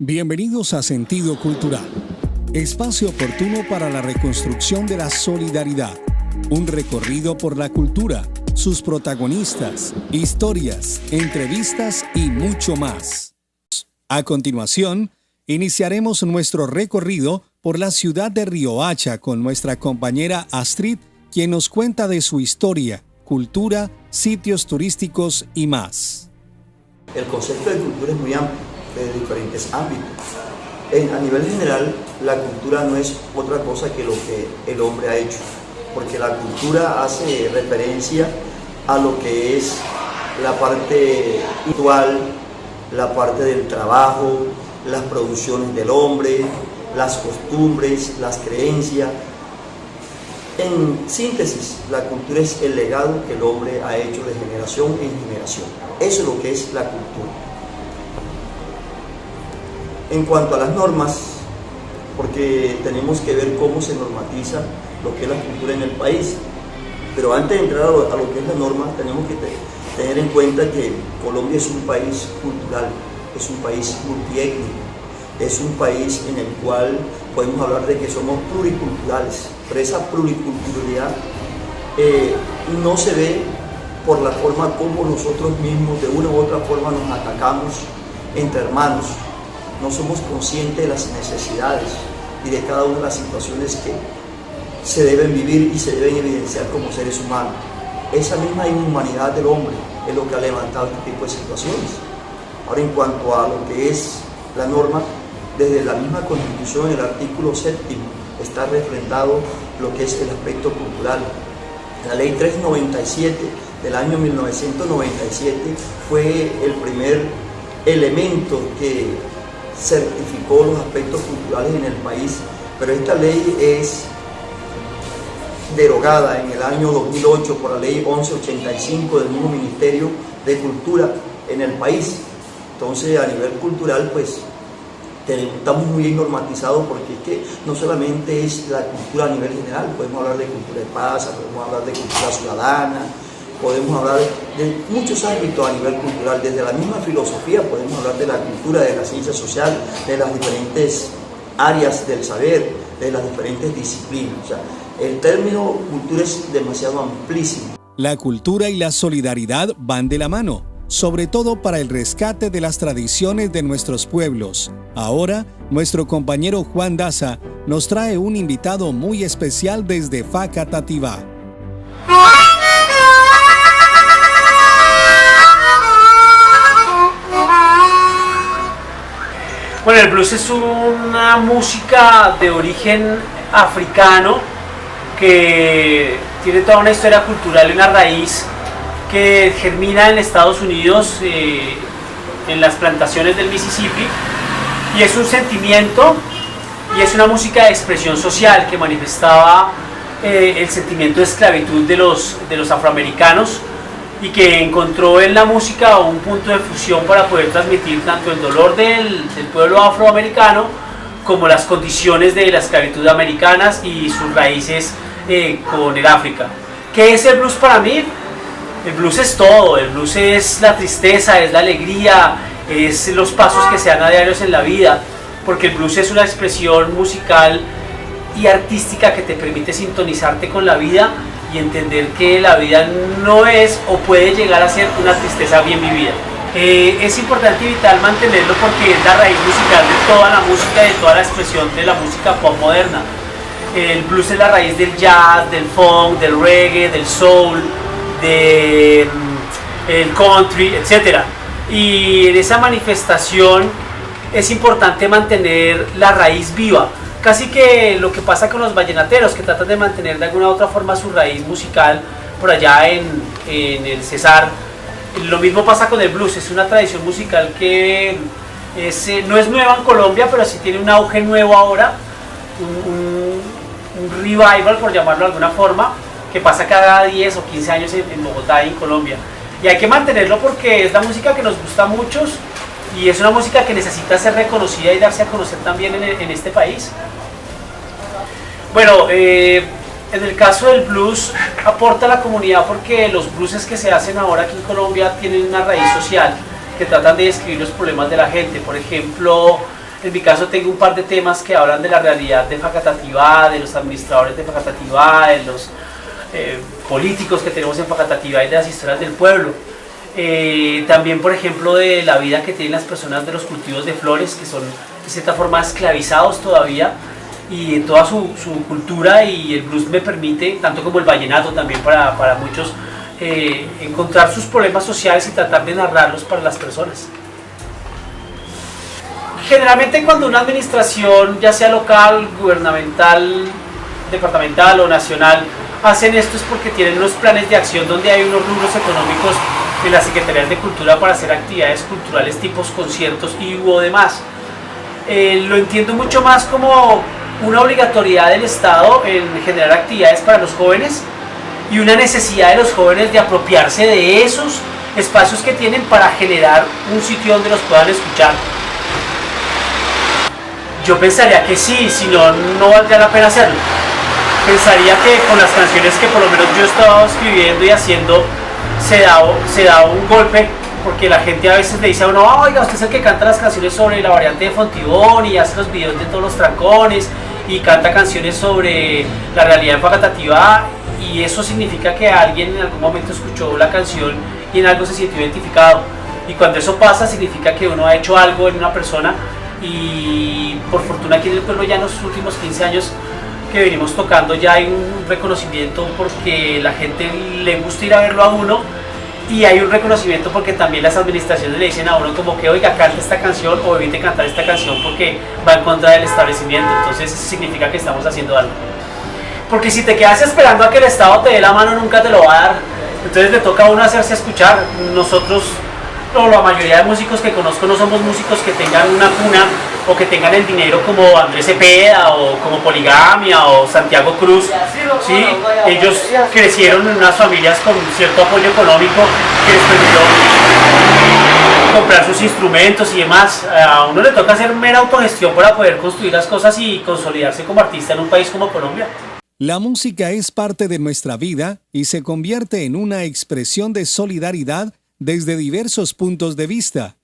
Bienvenidos a Sentido Cultural, espacio oportuno para la reconstrucción de la solidaridad, un recorrido por la cultura, sus protagonistas, historias, entrevistas y mucho más. A continuación, iniciaremos nuestro recorrido por la ciudad de Riohacha con nuestra compañera Astrid, quien nos cuenta de su historia, cultura, sitios turísticos y más. El concepto de cultura es muy amplio, de diferentes ámbitos. A nivel general, la cultura no es otra cosa que lo que el hombre ha hecho, porque la cultura hace referencia a lo que es la parte ritual, la parte del trabajo, las producciones del hombre, las costumbres, las creencias. En síntesis, la cultura es el legado que el hombre ha hecho de generación en generación. Eso es lo que es la cultura. En cuanto a las normas, porque tenemos que ver cómo se normatiza lo que es la cultura en el país. Pero antes de entrar a lo que es la norma, tenemos que tener en cuenta que Colombia es un país cultural, es un país multiétnico, es un país en el cual podemos hablar de que somos pluriculturales, pero esa pluriculturalidad no se ve por la forma como nosotros mismos de una u otra forma nos atacamos entre hermanos. No somos conscientes de las necesidades y de cada una de las situaciones que se deben vivir y se deben evidenciar como seres humanos. Esa misma inhumanidad del hombre es lo que ha levantado este tipo de situaciones. Ahora, en cuanto a lo que es la norma, desde la misma Constitución, en el artículo 7, está refrendado lo que es el aspecto cultural. La Ley 397 del año 1997 fue el primer elemento que certificó los aspectos culturales en el país, pero esta ley es derogada en el año 2008 por la ley 1185 del mismo Ministerio de Cultura en el país. Entonces, a nivel cultural, pues estamos muy bien normatizados, porque es que no solamente es la cultura a nivel general, podemos hablar de cultura de paz, podemos hablar de cultura ciudadana, podemos hablar de muchos ámbitos a nivel cultural, desde la misma filosofía podemos hablar de la cultura, de la ciencia social, de las diferentes áreas del saber, de las diferentes disciplinas. O sea, el término cultura es demasiado amplísimo. La cultura y la solidaridad van de la mano, sobre todo para el rescate de las tradiciones de nuestros pueblos. Ahora, nuestro compañero Juan Daza nos trae un invitado muy especial desde Facatativá. Bueno, el blues es una música de origen africano que tiene toda una historia cultural y una raíz que germina en Estados Unidos, en las plantaciones del Mississippi, y es un sentimiento y es una música de expresión social que manifestaba el sentimiento de esclavitud de los afroamericanos, y que encontró en la música un punto de fusión para poder transmitir tanto el dolor del pueblo afroamericano como las condiciones de la esclavitud americanas y sus raíces con el África. ¿Qué es el blues para mí? El blues es todo, el blues es la tristeza, es la alegría, es los pasos que se dan a diarios en la vida, porque el blues es una expresión musical y artística que te permite sintonizarte con la vida y entender que la vida no es o puede llegar a ser una tristeza bien vivida. Es importante y vital mantenerlo porque es la raíz musical de toda la música y de toda la expresión de la música pop moderna. El blues es la raíz del jazz, del funk, del reggae, del soul, del country, etc. Y en esa manifestación es importante mantener la raíz viva. Casi que lo que pasa con los vallenateros, que tratan de mantener de alguna u otra forma su raíz musical por allá en el Cesar. Lo mismo pasa con el blues, es una tradición musical que no es nueva en Colombia, pero sí tiene un auge nuevo ahora, un revival, por llamarlo de alguna forma, que pasa cada 10 o 15 años en Bogotá y en Colombia. Y hay que mantenerlo porque es la música que nos gusta a muchos, y es una música que necesita ser reconocida y darse a conocer también en este país. Bueno, en el caso del blues aporta a la comunidad porque los blueses que se hacen ahora aquí en Colombia tienen una raíz social que tratan de describir los problemas de la gente. Por ejemplo, En mi caso tengo un par de temas que hablan de la realidad de Facatativá, de los administradores de Facatativá, de los políticos que tenemos en Facatativá y de las historias del pueblo. También, por ejemplo, de la vida que tienen las personas de los cultivos de flores, que son de cierta forma esclavizados todavía, y de toda su cultura, y el blues me permite, tanto como el vallenato también para muchos, encontrar sus problemas sociales y tratar de narrarlos para las personas. Generalmente cuando una administración, ya sea local, gubernamental, departamental o nacional, hacen esto es porque tienen unos planes de acción donde hay unos rubros económicos de las Secretarías de Cultura para hacer actividades culturales tipos conciertos y hubo demás. Lo entiendo mucho más como una obligatoriedad del Estado en generar actividades para los jóvenes y una necesidad de los jóvenes de apropiarse de esos espacios que tienen para generar un sitio donde los puedan escuchar. Yo pensaría que sí, si no, no valdría la pena hacerlo. Pensaría que con las canciones que por lo menos yo estaba escribiendo y haciendo se da un golpe, porque la gente a veces le dice a uno, oiga, usted es el que canta las canciones sobre la variante de Fontibón y hace los videos de todos los trancones y canta canciones sobre la realidad de Facatativá, y eso significa que alguien en algún momento escuchó la canción y en algo se sintió identificado, y cuando eso pasa significa que uno ha hecho algo en una persona. Y por fortuna aquí en el pueblo ya en los últimos 15 años que venimos tocando ya hay un reconocimiento porque la gente le gusta ir a verlo a uno, y hay un reconocimiento porque también las administraciones le dicen a uno como que oiga, cante esta canción o evite cantar esta canción porque va en contra del establecimiento. Entonces eso significa que estamos haciendo algo, porque si te quedas esperando a que el Estado te dé la mano nunca te lo va a dar. Entonces le toca a uno hacerse escuchar. Nosotros, la mayoría de músicos que conozco no somos músicos que tengan una cuna o que tengan el dinero como Andrés Cepeda o como Poligamia o Santiago Cruz, ¿sí? Ellos crecieron en unas familias con cierto apoyo económico que les permitió comprar sus instrumentos y demás. A uno le toca hacer mera autogestión para poder construir las cosas y consolidarse como artista en un país como Colombia. La música es parte de nuestra vida y se convierte en una expresión de solidaridad desde diversos puntos de vista.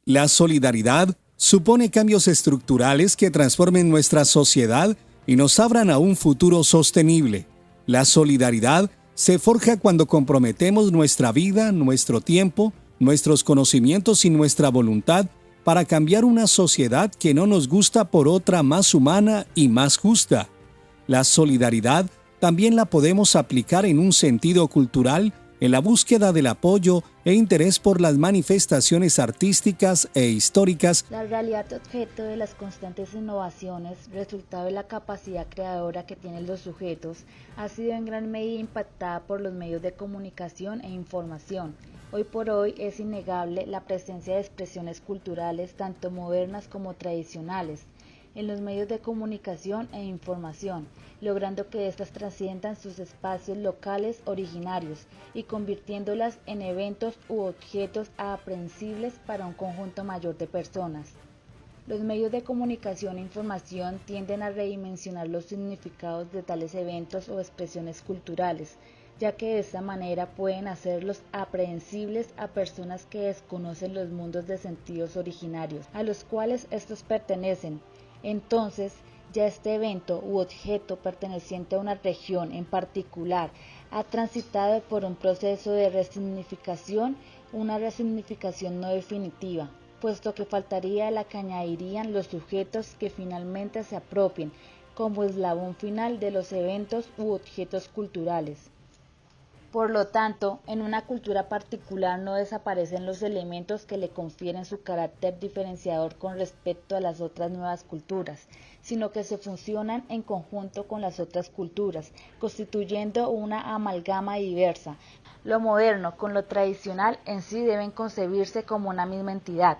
La solidaridad supone cambios estructurales que transformen nuestra sociedad y nos abran a un futuro sostenible. La solidaridad se forja cuando comprometemos nuestra vida, nuestro tiempo, nuestros conocimientos y nuestra voluntad para cambiar una sociedad que no nos gusta por otra más humana y más justa. La solidaridad también la podemos aplicar en un sentido cultural, en la búsqueda del apoyo e interés por las manifestaciones artísticas e históricas. La realidad objeto de las constantes innovaciones, resultado de la capacidad creadora que tienen los sujetos, ha sido en gran medida impactada por los medios de comunicación e información. Hoy por hoy es innegable la presencia de expresiones culturales tanto modernas como tradicionales en los medios de comunicación e información, logrando que éstas trasciendan sus espacios locales originarios y convirtiéndolas en eventos u objetos aprehensibles para un conjunto mayor de personas. Los medios de comunicación e información tienden a redimensionar los significados de tales eventos o expresiones culturales, ya que de esta manera pueden hacerlos aprehensibles a personas que desconocen los mundos de sentidos originarios, a los cuales estos pertenecen. Entonces, ya este evento u objeto perteneciente a una región en particular ha transitado por un proceso de resignificación, una resignificación no definitiva, puesto que faltaría la que añadirían los sujetos que finalmente se apropien como eslabón final de los eventos u objetos culturales. Por lo tanto, en una cultura particular no desaparecen los elementos que le confieren su carácter diferenciador con respecto a las otras nuevas culturas, sino que se fusionan en conjunto con las otras culturas, constituyendo una amalgama diversa. Lo moderno con lo tradicional en sí deben concebirse como una misma entidad.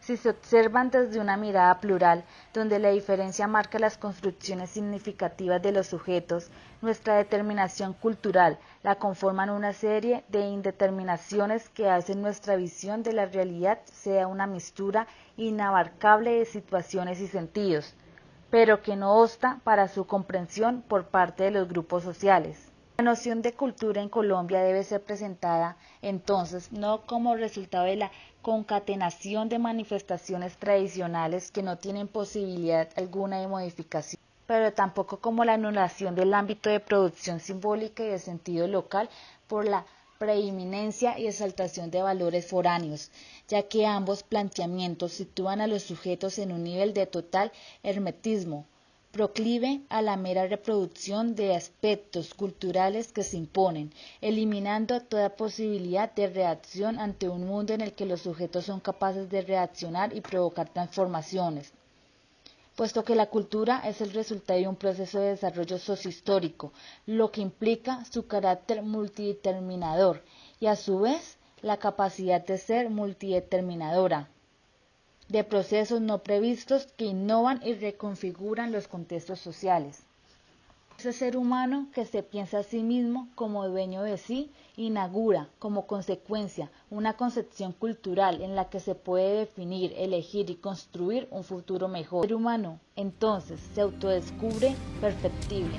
Si se observan desde una mirada plural, donde la diferencia marca las construcciones significativas de los sujetos, nuestra determinación cultural la conforman una serie de indeterminaciones que hacen nuestra visión de la realidad sea una mistura inabarcable de situaciones y sentidos, pero que no obsta para su comprensión por parte de los grupos sociales. La noción de cultura en Colombia debe ser presentada, entonces, no como resultado de la concatenación de manifestaciones tradicionales que no tienen posibilidad alguna de modificación, pero tampoco como la anulación del ámbito de producción simbólica y de sentido local por la preeminencia y exaltación de valores foráneos, ya que ambos planteamientos sitúan a los sujetos en un nivel de total hermetismo, proclive a la mera reproducción de aspectos culturales que se imponen, eliminando toda posibilidad de reacción ante un mundo en el que los sujetos son capaces de reaccionar y provocar transformaciones, puesto que la cultura es el resultado de un proceso de desarrollo sociohistórico, lo que implica su carácter multideterminador y a su vez la capacidad de ser multideterminadora de procesos no previstos que innovan y reconfiguran los contextos sociales. Ese ser humano que se piensa a sí mismo como dueño de sí inaugura, como consecuencia, una concepción cultural en la que se puede definir, elegir y construir un futuro mejor. El ser humano, entonces, se autodescubre perfectible.